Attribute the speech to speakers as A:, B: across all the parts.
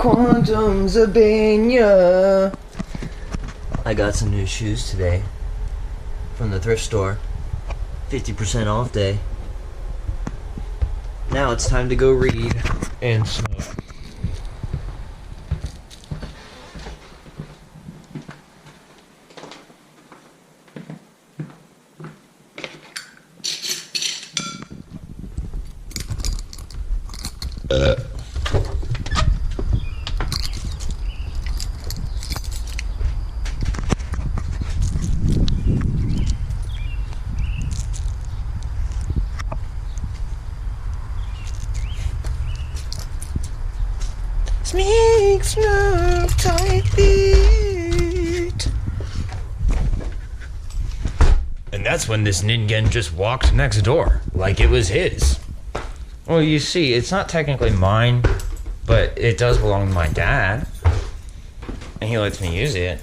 A: Quantum Zabania. I got some new shoes today from the thrift store. 50% off day. Now it's time to go read and smoke. Sneak, snoop, tight beat. And that's when this Ningen just walked next door, like it was his. Well, you see, it's not technically mine, but it does belong to my dad. And he lets me use it.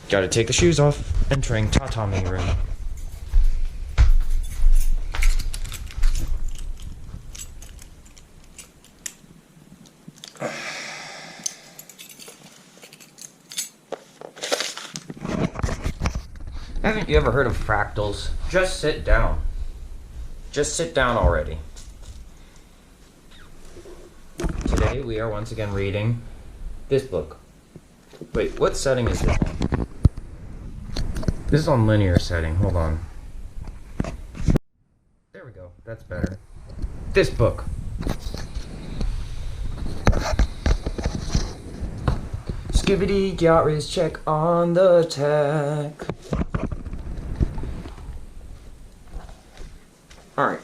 A: Gotta take the shoes off, entering tatami room. Haven't you ever heard of fractals? Just sit down. Just sit down already. Today we are once again reading this book. Wait, what setting is this on? This is on linear setting. Hold on. There we go. That's better. This book. Skibbity Yaris, check on the tech. Alright.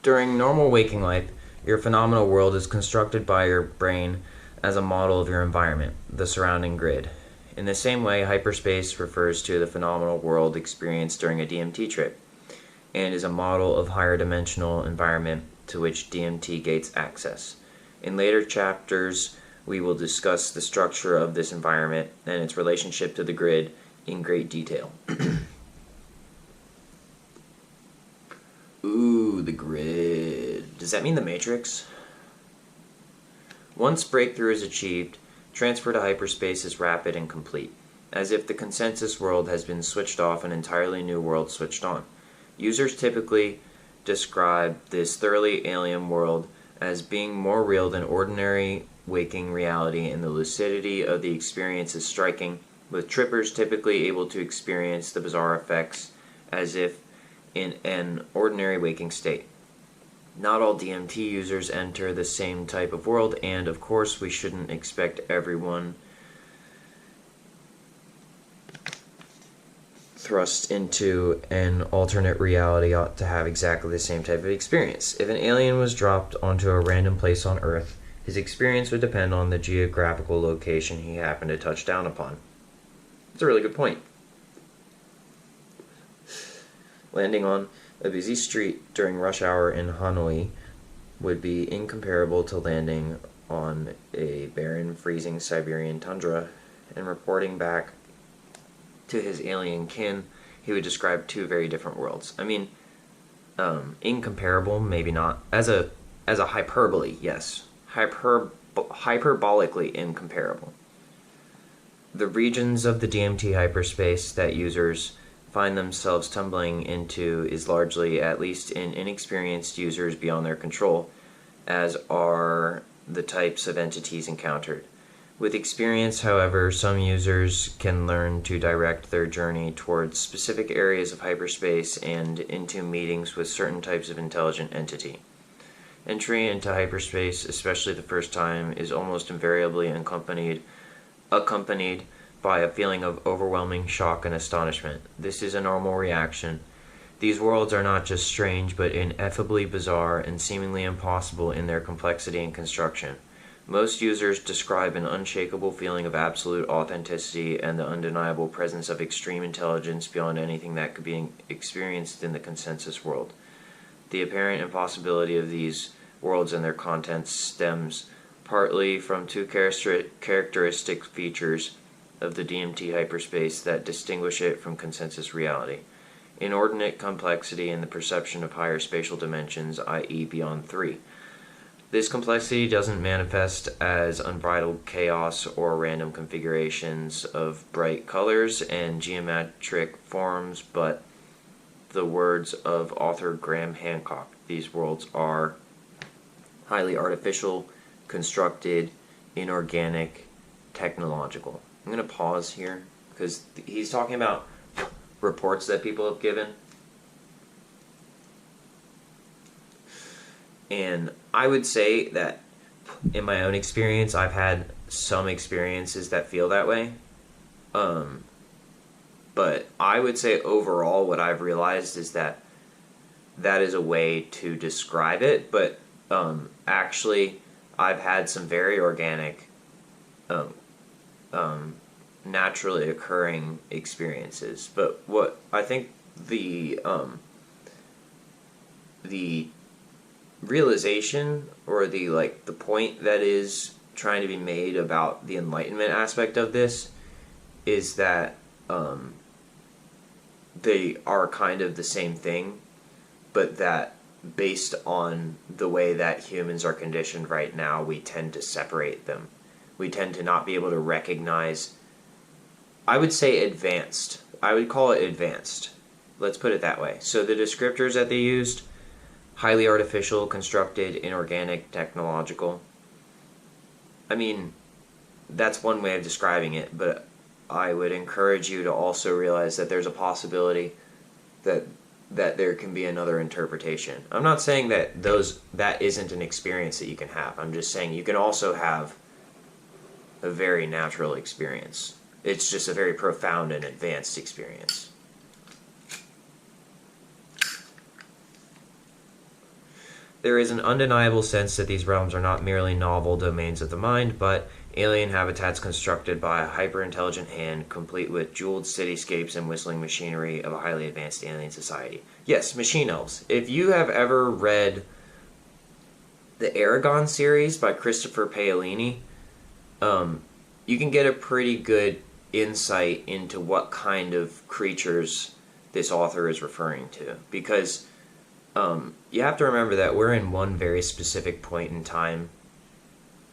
A: During normal waking life, your phenomenal world is constructed by your brain as a model of your environment, the surrounding grid. In the same way, hyperspace refers to the phenomenal world experienced during a DMT trip, and is a model of higher dimensional environment to which DMT gates access. In later chapters, we will discuss the structure of this environment and its relationship to the grid in great detail. Ooh, the grid. Does that mean the Matrix? Once breakthrough is achieved, transfer to hyperspace is rapid and complete, as if the consensus world has been switched off and an entirely new world switched on. Users typically describe this thoroughly alien world as being more real than ordinary waking reality, and the lucidity of the experience is striking, with trippers typically able to experience the bizarre effects as if in an ordinary waking state. Not all DMT users enter the same type of world, and of course we shouldn't expect everyone thrust into an alternate reality ought to have exactly the same type of experience. If an alien was dropped onto a random place on Earth, his experience would depend on the geographical location he happened to touch down upon. That's a really good point. Landing on a busy street during rush hour in Hanoi would be incomparable to landing on a barren, freezing Siberian tundra and reporting back to his alien kin. He would describe two very different worlds. I mean, incomparable, maybe not. As a hyperbole, yes. Hyperbolically incomparable. The regions of the DMT hyperspace that users find themselves tumbling into is largely, at least in inexperienced users, beyond their control, as are the types of entities encountered. With experience, however, some users can learn to direct their journey towards specific areas of hyperspace and into meetings with certain types of intelligent entity. Entry into hyperspace, especially the first time, is almost invariably accompanied by a feeling of overwhelming shock and astonishment. This is a normal reaction. These worlds are not just strange, but ineffably bizarre and seemingly impossible in their complexity and construction. Most users describe an unshakable feeling of absolute authenticity and the undeniable presence of extreme intelligence beyond anything that could be experienced in the consensus world. The apparent impossibility of these worlds and their contents stems partly from two characteristic features of the DMT hyperspace that distinguish it from consensus reality. Inordinate complexity in the perception of higher spatial dimensions, i.e. beyond 3. This complexity doesn't manifest as unbridled chaos or random configurations of bright colors and geometric forms, but the words of author Graham Hancock, these worlds are highly artificial, constructed, inorganic, technological. I'm going to pause here because he's talking about reports that people have given. And I would say that in my own experience, I've had some experiences that feel that way. But I would say overall what I've realized is that that is a way to describe it. But actually, I've had some very organic, naturally occurring experiences. But what I think the realization or the point that is trying to be made about the enlightenment aspect of this is that they are kind of the same thing, but that based on the way that humans are conditioned right now, we tend to separate them. We tend to not be able to recognize, I would say advanced. I would call it advanced. Let's put it that way. So the descriptors that they used, highly artificial, constructed, inorganic, technological. I mean, that's one way of describing it, but I would encourage you to also realize that there's a possibility that there can be another interpretation. I'm not saying that that isn't an experience that you can have. I'm just saying you can also have a very natural experience. It's just a very profound and advanced experience. There is an undeniable sense that these realms are not merely novel domains of the mind, but alien habitats constructed by a hyper-intelligent hand, complete with jeweled cityscapes and whistling machinery of a highly advanced alien society. Yes, machine elves. If you have ever read the Aragon series by Christopher Paolini, you can get a pretty good insight into what kind of creatures this author is referring to, because you have to remember that we're in one very specific point in time,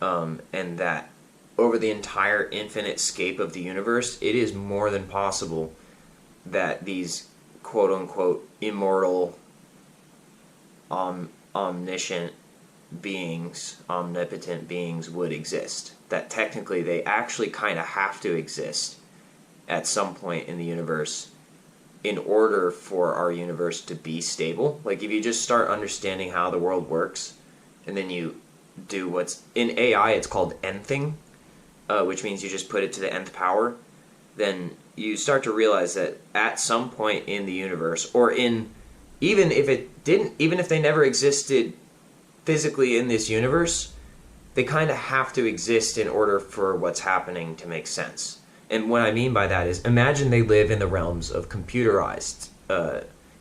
A: and that over the entire infinite scape of the universe, it is more than possible that these quote-unquote immortal, omniscient beings, omnipotent beings would exist. That technically they actually kind of have to exist at some point in the universe in order for our universe to be stable. Like, if you just start understanding how the world works, and then you do what's in AI, it's called nthing, which means you just put it to the nth power, then you start to realize that at some point in the universe, or even if they never existed physically in this universe, they kind of have to exist in order for what's happening to make sense. And what I mean by that is, imagine they live in the realms of computerized,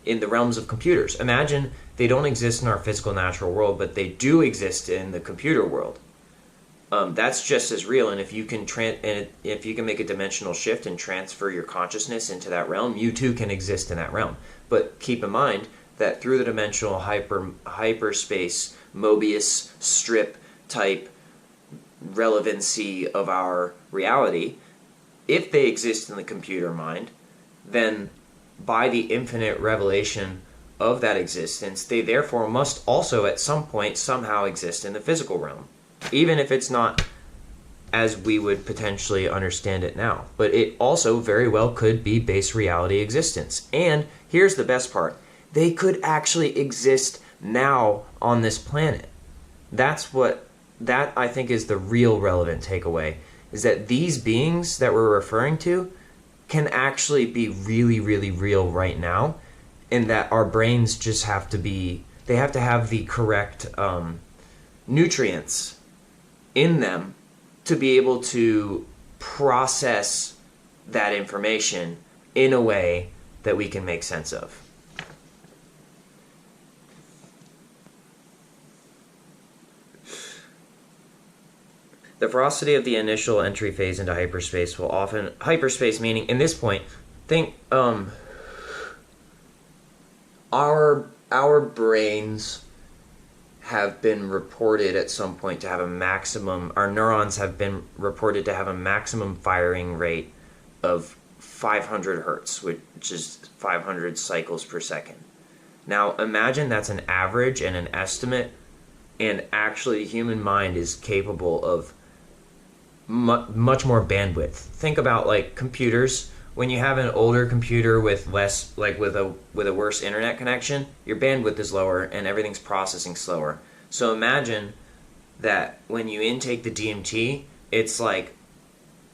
A: in the realms of computers. Imagine they don't exist in our physical natural world, but they do exist in the computer world. That's just as real. And if you can if you can make a dimensional shift and transfer your consciousness into that realm, you too can exist in that realm. But keep in mind that through the dimensional hyperspace Mobius strip type relevancy of our reality, if they exist in the computer mind, then by the infinite revelation of that existence, they therefore must also at some point somehow exist in the physical realm, even if it's not as we would potentially understand it now. But it also very well could be base reality existence. And here's the best part. They could actually exist now on this planet. That I think is the real relevant takeaway, is that these beings that we're referring to can actually be really, really real right now, and that our brains just have to have the correct nutrients in them to be able to process that information in a way that we can make sense of. The ferocity of the initial entry phase into hyperspace will often, hyperspace meaning, in this point, think, our brains have been reported at some point to have a maximum, our neurons have been reported to have a maximum firing rate of 500 hertz, which is 500 cycles per second. Now imagine that's an average and an estimate, and actually the human mind is capable of much more bandwidth. Think about like computers. When you have an older computer with less, like with a worse internet connection, your bandwidth is lower and everything's processing slower. So imagine that when you intake the DMT, it's like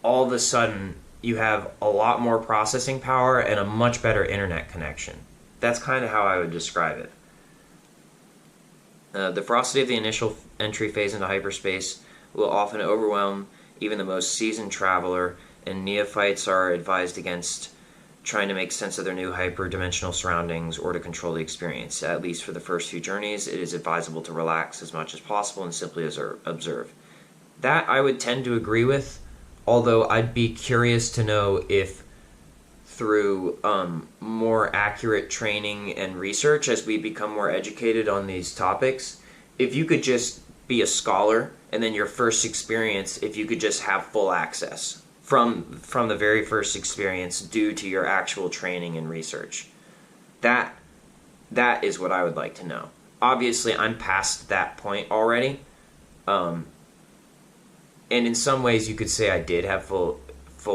A: all of a sudden you have a lot more processing power and a much better internet connection. That's kind of how I would describe it. The ferocity of the initial entry phase into hyperspace will often overwhelm even the most seasoned traveler, and neophytes are advised against trying to make sense of their new hyperdimensional surroundings or to control the experience. At least for the first few journeys, it is advisable to relax as much as possible and simply observe. That I would tend to agree with, although I'd be curious to know if through more accurate training and research as we become more educated on these topics, if you could just be a scholar and then your first experience, if you could just have full access from the very first experience due to your actual training and research. That is what I would like to know. Obviously, I'm past that point already. And in some ways you could say I did have full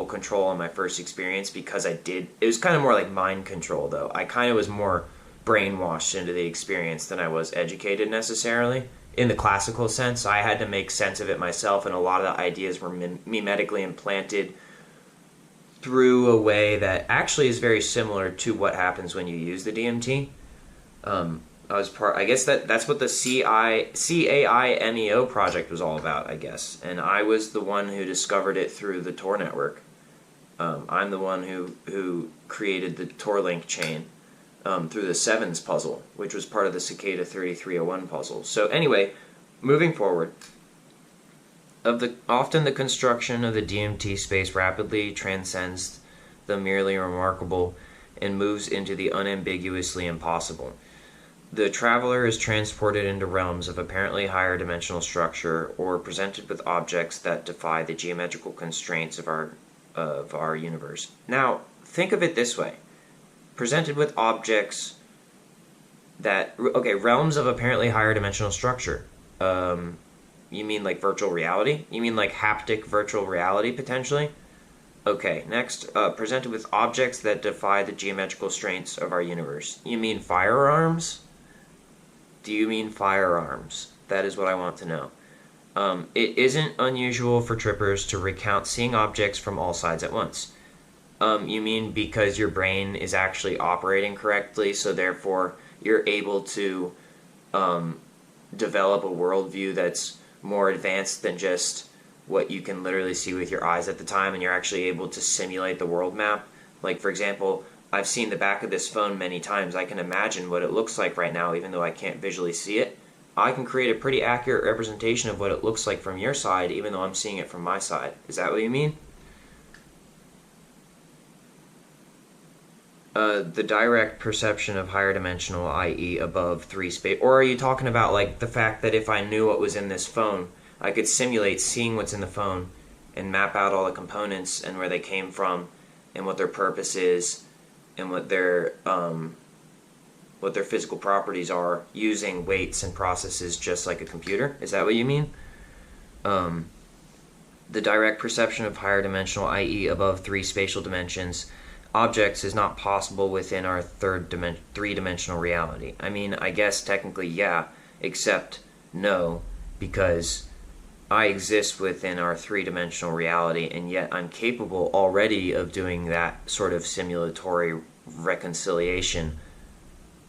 A: control on my first experience because it was kind of more like mind control though. I kind of was more brainwashed into the experience than I was educated necessarily. In the classical sense, I had to make sense of it myself, and a lot of the ideas were mimetically implanted through a way that actually is very similar to what happens when you use the DMT. I guess that's what the CAINEO project was all about, I guess. And I was the one who discovered it through the Tor network. I'm the one who created the Tor link chain through the Sevens puzzle, which was part of the Cicada 3301 puzzle. So anyway, moving forward, often the construction of the DMT space rapidly transcends the merely remarkable and moves into the unambiguously impossible. The traveler is transported into realms of apparently higher dimensional structure or presented with objects that defy the geometrical constraints of our universe. Now, think of it this way. Presented with objects realms of apparently higher dimensional structure. You mean like virtual reality? You mean like haptic virtual reality potentially? Okay, next, presented with objects that defy the geometrical constraints of our universe. You mean firearms? Do you mean firearms? That is what I want to know. It isn't unusual for trippers to recount seeing objects from all sides at once. You mean because your brain is actually operating correctly, so therefore you're able to develop a worldview that's more advanced than just what you can literally see with your eyes at the time, and you're actually able to simulate the world map. Like, for example, I've seen the back of this phone many times. I can imagine what it looks like right now, even though I can't visually see it. I can create a pretty accurate representation of what it looks like from your side, even though I'm seeing it from my side. Is that what you mean? The direct perception of higher dimensional, i.e. above 3 space, or are you talking about like the fact that if I knew what was in this phone, I could simulate seeing what's in the phone and map out all the components and where they came from and what their purpose is and what their physical properties are using weights and processes just like a computer? Is that what you mean? The direct perception of higher dimensional, i.e. above 3 spatial dimensions, objects is not possible within our three-dimensional reality. I mean, I guess technically yeah, except no, because I exist within our three-dimensional reality, and yet I'm capable already of doing that sort of simulatory reconciliation.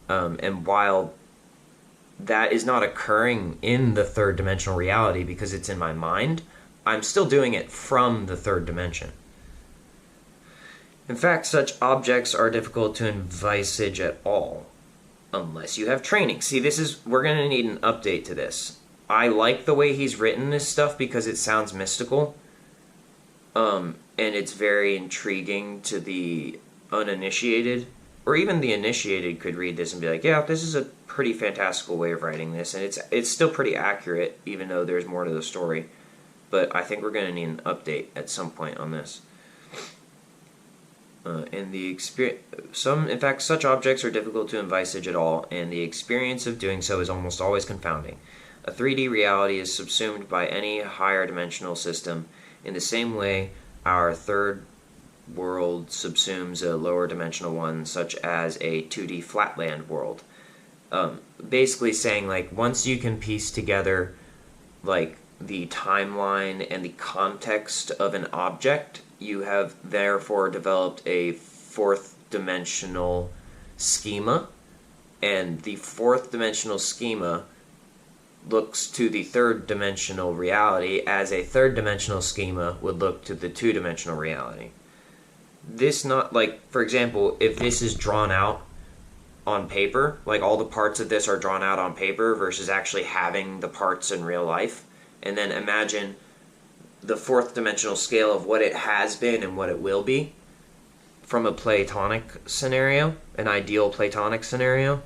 A: And while that is not occurring in the third-dimensional reality because it's in my mind, I'm still doing it from the third dimension. In fact, such objects are difficult to envisage at all, unless you have training. See, we're going to need an update to this. I like the way he's written this stuff because it sounds mystical. And it's very intriguing to the uninitiated, or even the initiated could read this and be like, yeah, this is a pretty fantastical way of writing this, and it's still pretty accurate, even though there's more to the story. But I think we're going to need an update at some point on this. And the experience, in fact, such objects are difficult to envisage at all, and the experience of doing so is almost always confounding. A 3D reality is subsumed by any higher dimensional system in the same way our third world subsumes a lower dimensional one, such as a 2D flatland world. Basically saying, like, once you can piece together, like, the timeline and the context of an object, you have therefore developed a fourth dimensional schema, and the fourth dimensional schema looks to the third dimensional reality as a third dimensional schema would look to the two dimensional reality. This, not like, for example, if this is drawn out on paper, like all the parts of this are drawn out on paper versus actually having the parts in real life, and then imagine the fourth dimensional scale of what it has been and what it will be from a Platonic scenario, an ideal Platonic scenario.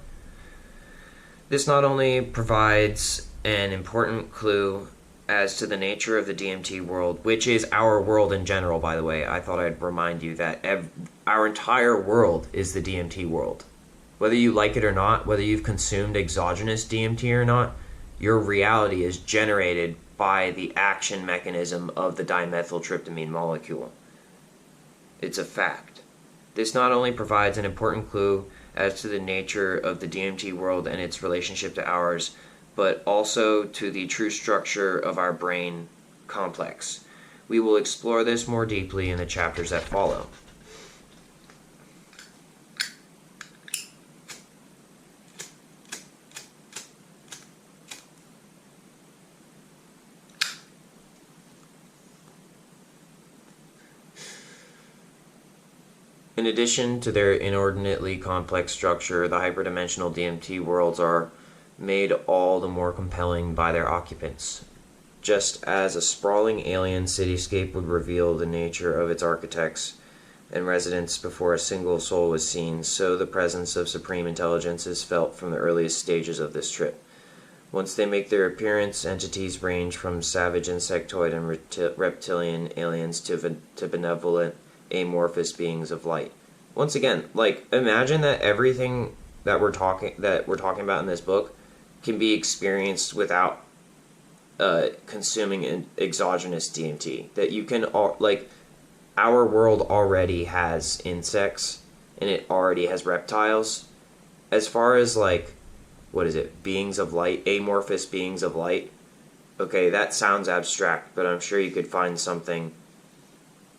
A: This not only provides an important clue as to the nature of the DMT world, which is our world in general, by the way. I thought I'd remind you that our entire world is the DMT world. Whether you like it or not, whether you've consumed exogenous DMT or not, your reality is generated by the action mechanism of the dimethyltryptamine molecule. It's a fact. This not only provides an important clue as to the nature of the DMT world and its relationship to ours, but also to the true structure of our brain complex. We will explore this more deeply in the chapters that follow. In addition to their inordinately complex structure, the hyperdimensional DMT worlds are made all the more compelling by their occupants. Just as a sprawling alien cityscape would reveal the nature of its architects and residents before a single soul was seen, so the presence of supreme intelligence is felt from the earliest stages of this trip. Once they make their appearance, entities range from savage insectoid and reptilian aliens to benevolent amorphous beings of light. Once again, like, imagine that everything that we're talking about in this book can be experienced without consuming an exogenous DMT. That you can, like, our world already has insects and it already has reptiles. As far as, like, what is it, beings of light, amorphous beings of light, okay, that sounds abstract, but I'm sure you could find something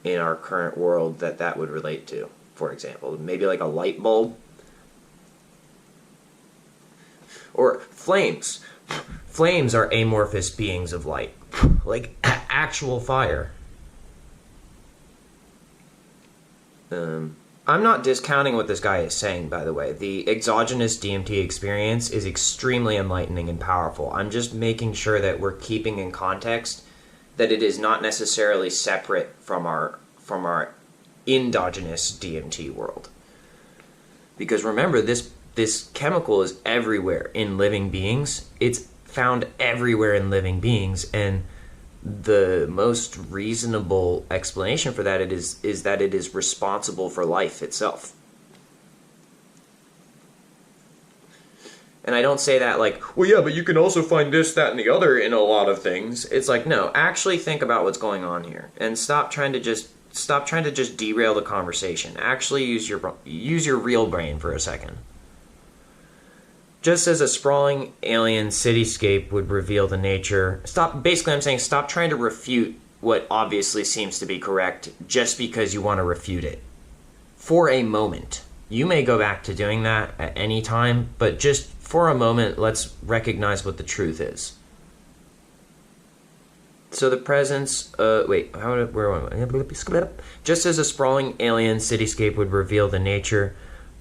A: in our current world that would relate to. For example, maybe like a light bulb, or flames. Flames are amorphous beings of light, like actual fire. I'm not discounting what this guy is saying, by the way. The exogenous DMT experience is extremely enlightening and powerful. I'm just making sure that we're keeping in context that it is not necessarily separate from our endogenous DMT world. Because remember, this chemical is everywhere in living beings. It's found everywhere in living beings, and the most reasonable explanation for that is that it is responsible for life itself. And I don't say that like, well, yeah, but you can also find this, that, and the other in a lot of things. It's like, no, actually think about what's going on here, and stop trying to just derail the conversation. Actually use your real brain for a second. Just as a sprawling alien cityscape would reveal the nature... Basically, I'm saying stop trying to refute what obviously seems to be correct just because you want to refute it. For a moment. You may go back to doing that at any time, but just for a moment, let's recognize what the truth is. So the presence... Just as a sprawling alien cityscape would reveal the nature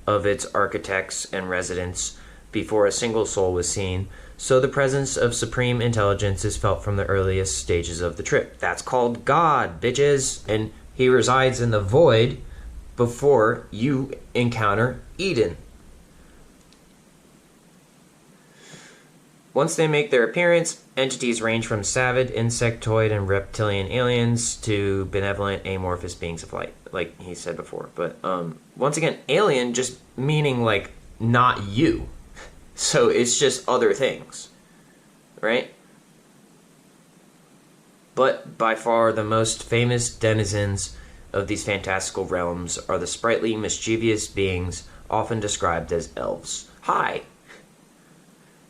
A: of its architects and residents before a single soul was seen, so the presence of supreme intelligence is felt from the earliest stages of the trip. That's called God, bitches! And he resides in the void before you encounter Eden. Once they make their appearance, entities range from savage, insectoid, and reptilian aliens to benevolent, amorphous beings of light, like he said before. But once again, alien just meaning like not you. So it's just other things, right? But by far the most famous denizens of these fantastical realms are the sprightly, mischievous beings often described as elves. Hi!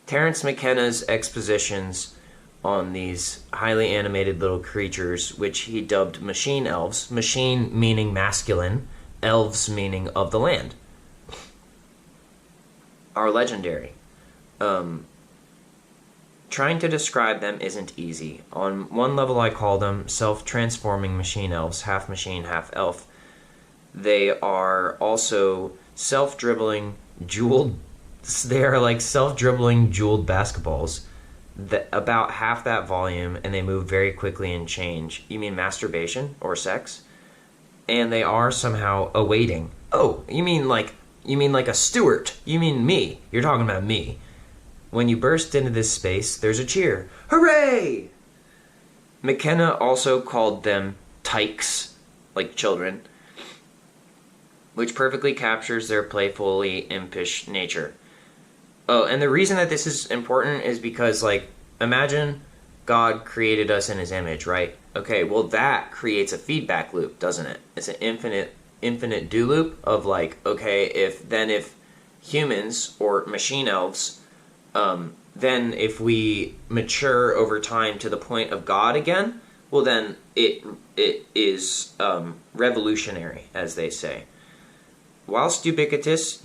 A: Terence McKenna's expositions on these highly animated little creatures, which he dubbed machine elves, machine meaning masculine, elves meaning of the land, are legendary. Trying to describe them isn't easy. On one level I call them self-transforming machine elves, half machine, half elf. They are also self-dribbling, jeweled. They are like self-dribbling jeweled basketballs, about half that volume, and they move very quickly and change. You mean masturbation or sex? And they are somehow awaiting. Oh, you mean like a Stewart? You mean me? You're talking about me. When you burst into this space, there's a cheer. Hooray! McKenna also called them tykes, like children, which perfectly captures their playfully impish nature. Oh, and the reason that this is important is because, like, imagine God created us in his image, right? Okay, well, that creates a feedback loop, doesn't it? It's an infinite do loop of, like, okay, if humans or machine elves, then if we mature over time to the point of God again, well, then it is revolutionary, as they say. Whilst ubiquitous,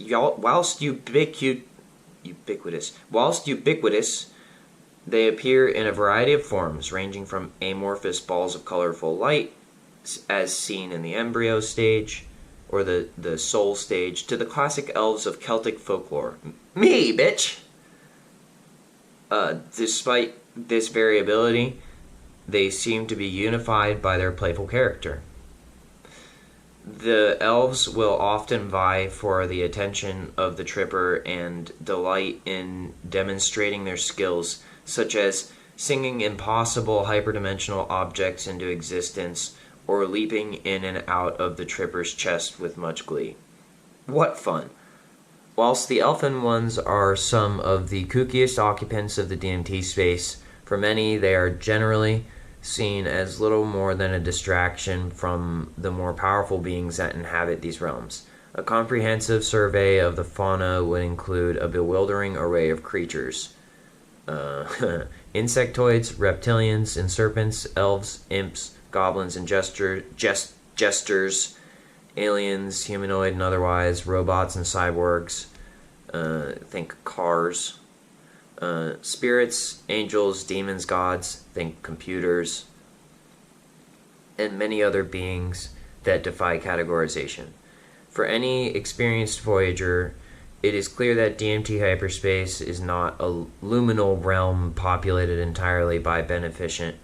A: they appear in a variety of forms, ranging from amorphous balls of colorful light, as seen in the embryo stage, or the soul stage, to the classic elves of Celtic folklore. Me, bitch! Despite this variability, they seem to be unified by their playful character. The elves will often vie for the attention of the tripper and delight in demonstrating their skills, such as singing impossible hyperdimensional objects into existence or leaping in and out of the tripper's chest with much glee. What fun! Whilst the elfin ones are some of the kookiest occupants of the DMT space, for many they are generally seen as little more than a distraction from the more powerful beings that inhabit these realms. A comprehensive survey of the fauna would include a bewildering array of creatures. Insectoids, reptilians, and serpents, elves, imps, goblins, and jesters, aliens, humanoid and otherwise, robots and cyborgs, think cars, spirits, angels, demons, gods, think computers, and many other beings that defy categorization. For any experienced voyager, it is clear that DMT hyperspace is not a luminal realm populated entirely by beneficent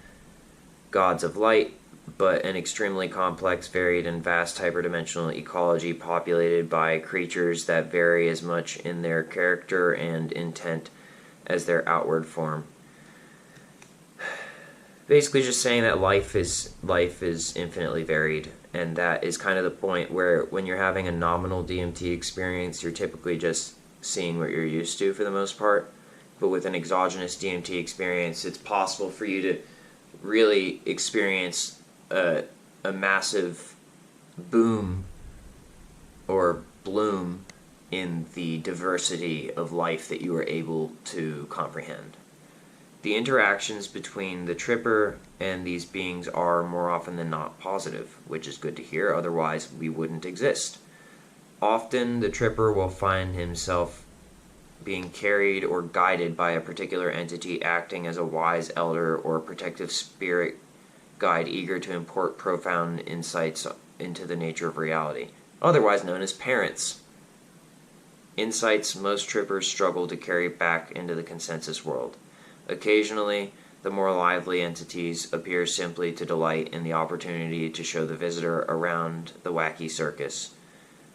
A: gods of light, but an extremely complex, varied, and vast hyperdimensional ecology populated by creatures that vary as much in their character and intent as their outward form. Basically just saying that life is infinitely varied, and that is kind of the point where when you're having a nominal DMT experience, you're typically just seeing what you're used to for the most part. But with an exogenous DMT experience, it's possible for you to really experience a massive boom or bloom in the diversity of life that you are able to comprehend. The interactions between the tripper and these beings are more often than not positive, which is good to hear, otherwise we wouldn't exist. Often the tripper will find himself being carried or guided by a particular entity acting as a wise elder or protective spirit guide eager to impart profound insights into the nature of reality, otherwise known as parents. Insights most trippers struggle to carry back into the consensus world. Occasionally, the more lively entities appear simply to delight in the opportunity to show the visitor around the wacky circus.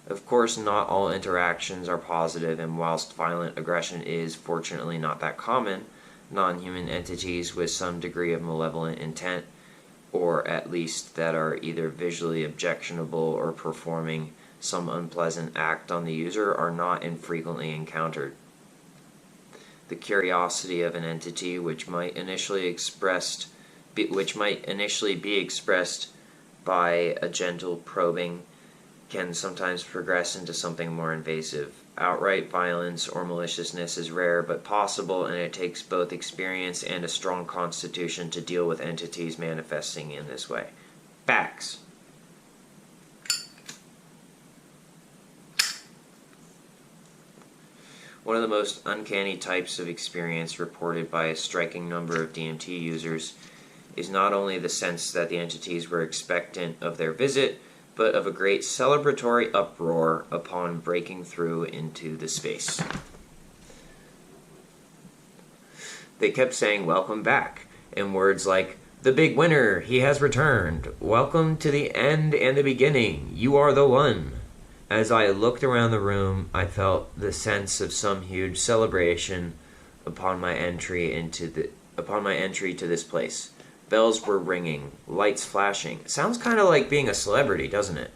A: Of course, not all interactions are positive, and whilst violent aggression is, fortunately, not that common, non-human entities with some degree of malevolent intent, or at least that are either visually objectionable or performing some unpleasant act on the user, are not infrequently encountered. The curiosity of an entity which might initially be expressed by a gentle probing can sometimes progress into something more invasive. Outright violence or maliciousness is rare but possible, and it takes both experience and a strong constitution to deal with entities manifesting in this way. Facts. One of the most uncanny types of experience reported by a striking number of DMT users is not only the sense that the entities were expectant of their visit, but of a great celebratory uproar upon breaking through into the space. They kept saying, "Welcome back," and words like, "The big winner, he has returned. Welcome to the end and the beginning. You are the one." As I looked around the room, I felt the sense of some huge celebration upon my entry to this place. Bells were ringing, lights flashing. Sounds kind of like being a celebrity, doesn't it?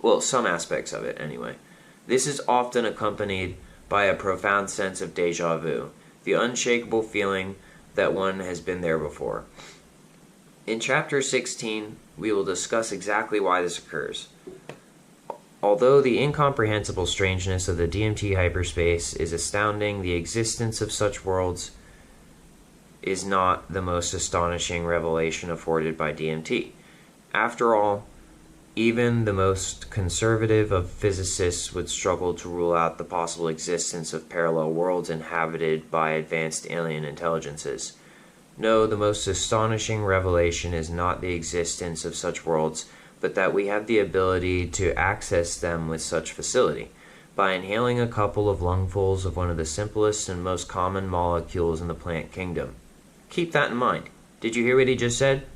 A: Well, some aspects of it, anyway. This is often accompanied by a profound sense of déjà vu, the unshakable feeling that one has been there before. In Chapter 16, we will discuss exactly why this occurs. Although the incomprehensible strangeness of the DMT hyperspace is astounding, the existence of such worlds is not the most astonishing revelation afforded by DMT. After all, even the most conservative of physicists would struggle to rule out the possible existence of parallel worlds inhabited by advanced alien intelligences. No, the most astonishing revelation is not the existence of such worlds, but that we have the ability to access them with such facility. By inhaling a couple of lungfuls of one of the simplest and most common molecules in the plant kingdom. Keep that in mind. Did you hear what he just said?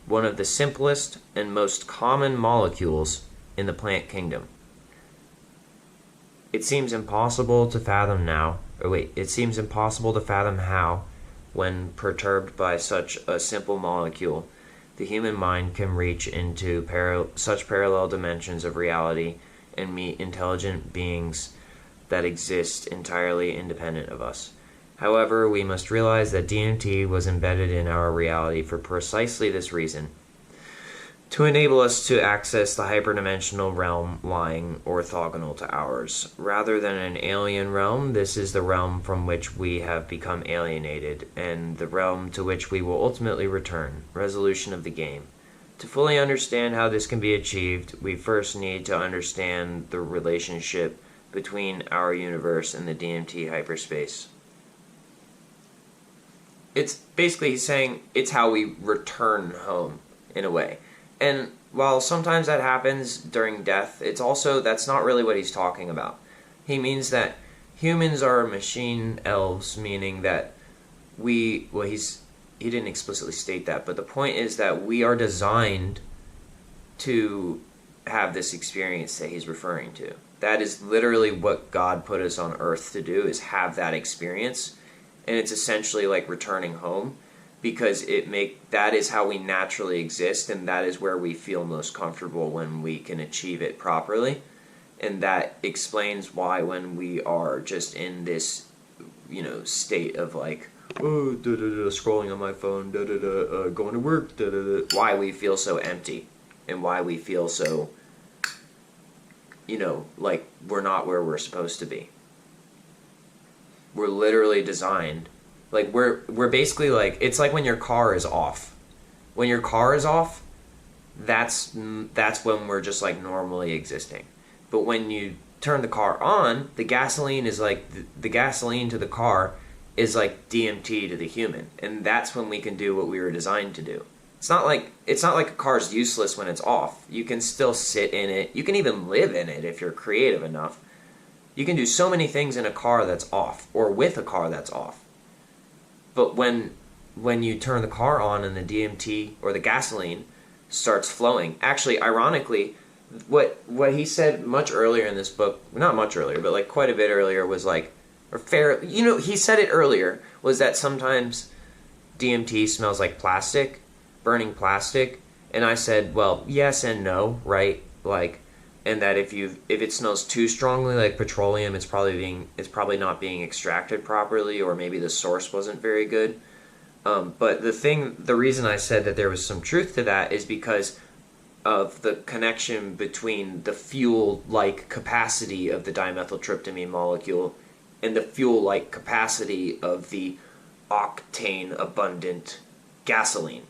A: One of the simplest and most common molecules in the plant kingdom. It seems impossible to fathom how, when perturbed by such a simple molecule, the human mind can reach into such parallel dimensions of reality and meet intelligent beings that exist entirely independent of us. However, we must realize that DMT was embedded in our reality for precisely this reason, to enable us to access the hyperdimensional realm lying orthogonal to ours. Rather than an alien realm, this is the realm from which we have become alienated, and the realm to which we will ultimately return. Resolution of the game. To fully understand how this can be achieved, we first need to understand the relationship between our universe and the DMT hyperspace. It's basically saying it's how we return home, in a way. And while sometimes that happens during death, it's also, that's not really what he's talking about. He means that humans are machine elves, meaning that he didn't explicitly state that, but the point is that we are designed to have this experience that he's referring to. That is literally what God put us on earth to do, is have that experience. And it's essentially like returning home, because that is how we naturally exist, and that is where we feel most comfortable when we can achieve it properly. And that explains why when we are just in this, state of like, scrolling on my phone, going to work, why we feel so empty, and why we feel so, like we're not where we're supposed to be. We're literally designed, like we're basically like, it's like when your car is off. When your car is off, that's when we're just like normally existing. But when you turn the car on, the gasoline is like, the gasoline to the car is like DMT to the human. And that's when we can do what we were designed to do. It's not like a car's useless when it's off. You can still sit in it. You can even live in it if you're creative enough. You can do so many things in a car that's off, or with a car that's off. But when you turn the car on and the DMT or the gasoline starts flowing, actually, ironically, what he said much earlier in this book, not much earlier, but like quite a bit earlier, was like, or fair, he said it earlier, was that sometimes DMT smells like plastic, burning plastic, and I said, well, yes and no, right? Like, and that if it smells too strongly like petroleum, it's probably not being extracted properly, or maybe the source wasn't very good. But the reason I said that there was some truth to that is because of the connection between the fuel-like capacity of the dimethyltryptamine molecule and the fuel-like capacity of the octane-abundant gasoline.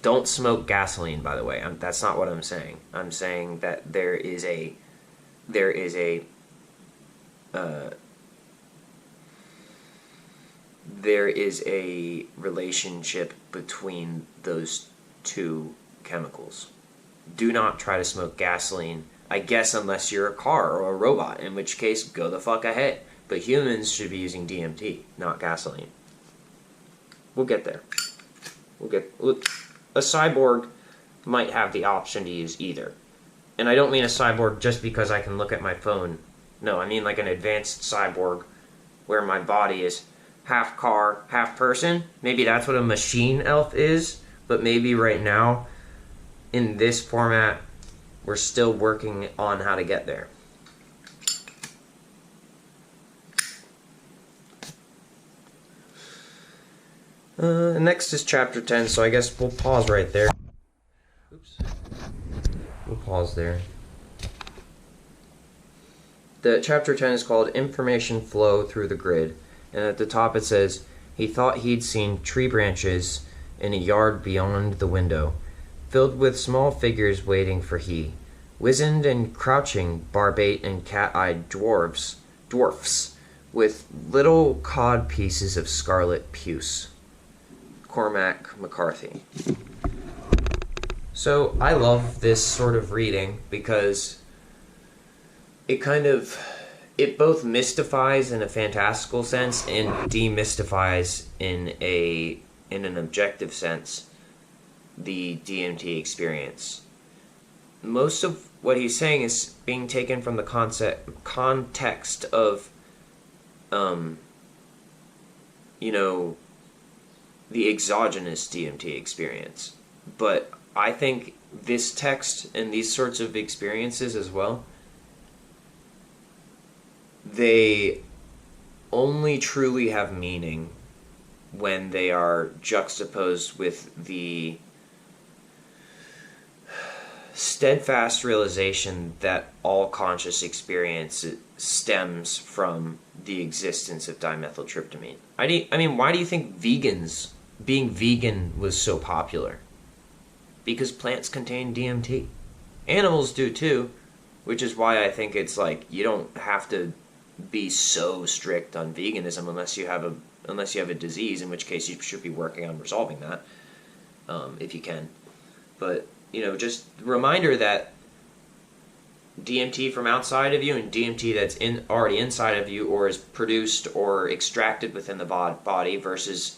A: Don't smoke gasoline, by the way. That's not what I'm saying. I'm saying that there is a relationship between those two chemicals. Do not try to smoke gasoline, I guess, unless you're a car or a robot, in which case, go the fuck ahead. But humans should be using DMT, not gasoline. We'll get there. A cyborg might have the option to use either. And I don't mean a cyborg just because I can look at my phone. No, I mean like an advanced cyborg where my body is half car, half person. Maybe that's what a machine elf is, but maybe right now, in this format, we're still working on how to get there. Next is chapter 10, so I guess we'll pause right there. Oops. We'll pause there. The chapter 10 is called Information Flow Through the Grid, and at the top it says, he thought he'd seen tree branches in a yard beyond the window, filled with small figures waiting for he, wizened and crouching barbate and cat-eyed dwarfs, with little cod pieces of scarlet puce. Cormac McCarthy. So I love this sort of reading because it both mystifies in a fantastical sense and demystifies in an objective sense the DMT experience. Most of what he's saying is being taken from the context of the exogenous DMT experience. But I think this text and these sorts of experiences as well, they only truly have meaning when they are juxtaposed with the steadfast realization that all conscious experience stems from the existence of dimethyltryptamine. I mean, why do you think being vegan was so popular? Because plants contain DMT. Animals do too, which is why I think it's like you don't have to be so strict on veganism unless you have a disease, in which case you should be working on resolving that, if you can. But just reminder that DMT from outside of you and DMT that's already inside of you or is produced or extracted within the body versus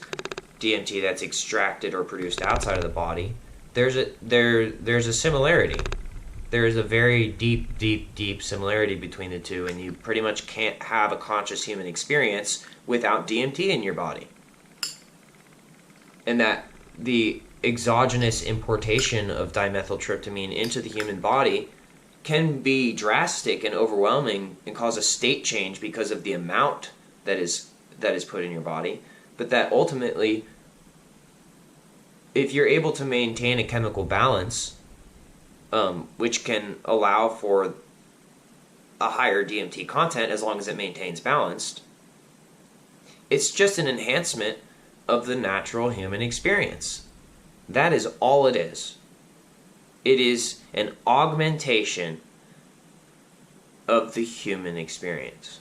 A: DMT that's extracted or produced outside of the body, there's a similarity. There is a very deep similarity between the two, and you pretty much can't have a conscious human experience without DMT in your body. And that the exogenous importation of dimethyltryptamine into the human body can be drastic and overwhelming and cause a state change because of the amount that is put in your body, but that ultimately, if you're able to maintain a chemical balance, which can allow for a higher DMT content as long as it maintains balanced, it's just an enhancement of the natural human experience. That is all it is. It is an augmentation of the human experience.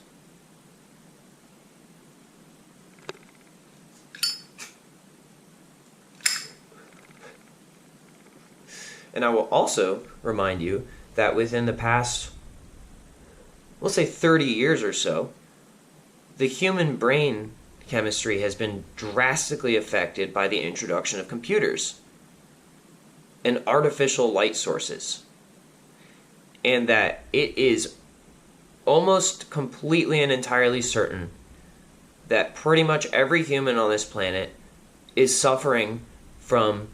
A: And I will also remind you that within the past, we'll say 30 years or so, the human brain chemistry has been drastically affected by the introduction of computers and artificial light sources. And that it is almost completely and entirely certain that pretty much every human on this planet is suffering from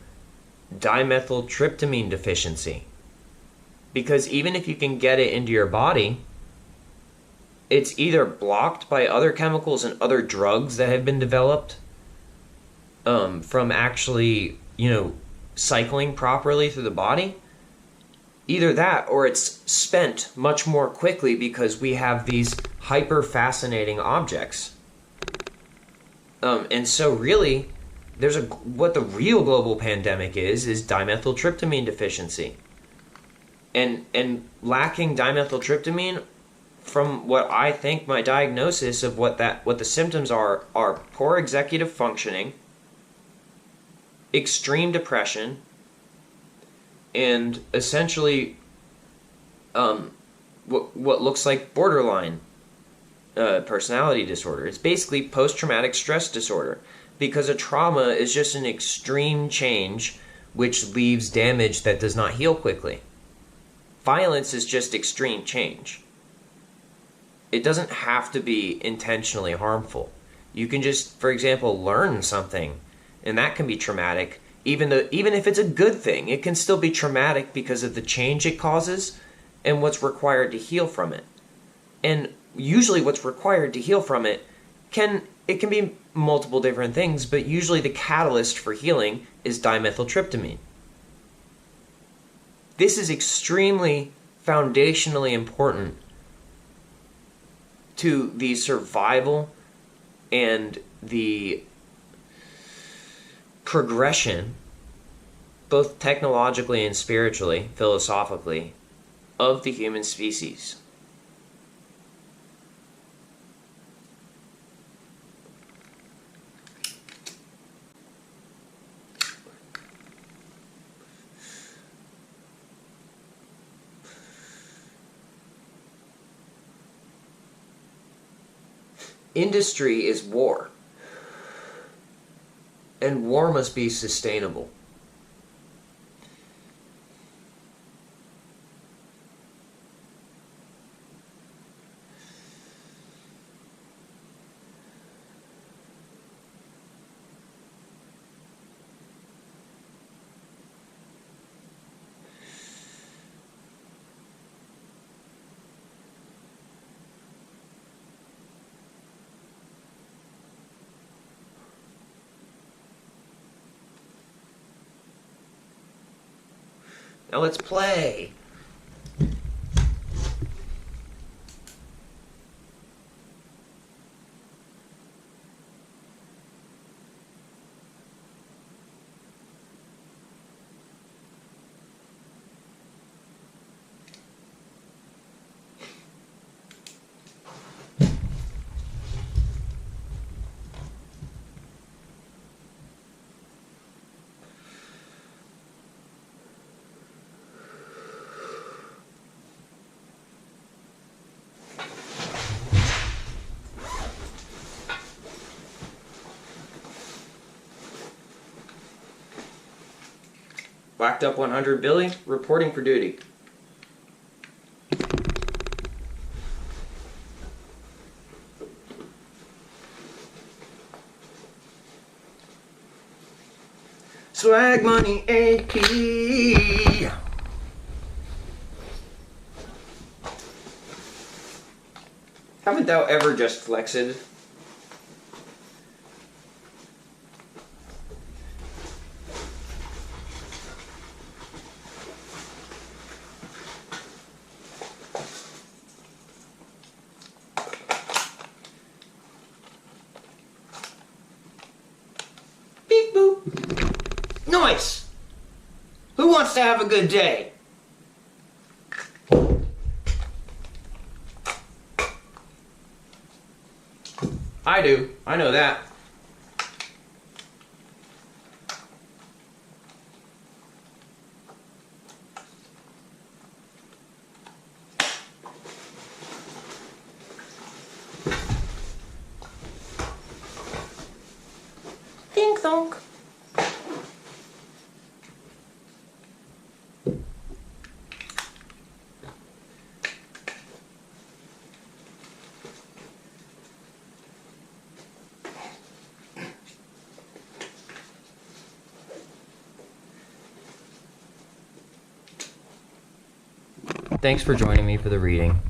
A: dimethyltryptamine deficiency. Because even if you can get it into your body, it's either blocked by other chemicals and other drugs that have been developed from actually, cycling properly through the body. Either that, or it's spent much more quickly because we have these hyper-fascinating objects. And so really, what the real global pandemic is dimethyltryptamine deficiency. And lacking dimethyltryptamine, from what I think my diagnosis of what the symptoms are poor executive functioning, extreme depression, and essentially what looks like borderline personality disorder. It's basically post-traumatic stress disorder, because a trauma is just an extreme change which leaves damage that does not heal quickly. Violence is just extreme change. It doesn't have to be intentionally harmful. You can just, for example, learn something, and that can be traumatic. Even if it's a good thing, it can still be traumatic because of the change it causes and what's required to heal from it. And usually what's required to heal from it can be multiple different things, but usually the catalyst for healing is dimethyltryptamine. This is extremely foundationally important to the survival and the progression, both technologically and spiritually, philosophically, of the human species. Industry is war, and war must be sustainable. Now let's play. Whacked up 100 Billy, reporting for duty. Swag money AP. Haven't thou ever just flexed? Beep boop. Nice! Who wants to have a good day? I do. I know that. Thanks for joining me for the reading.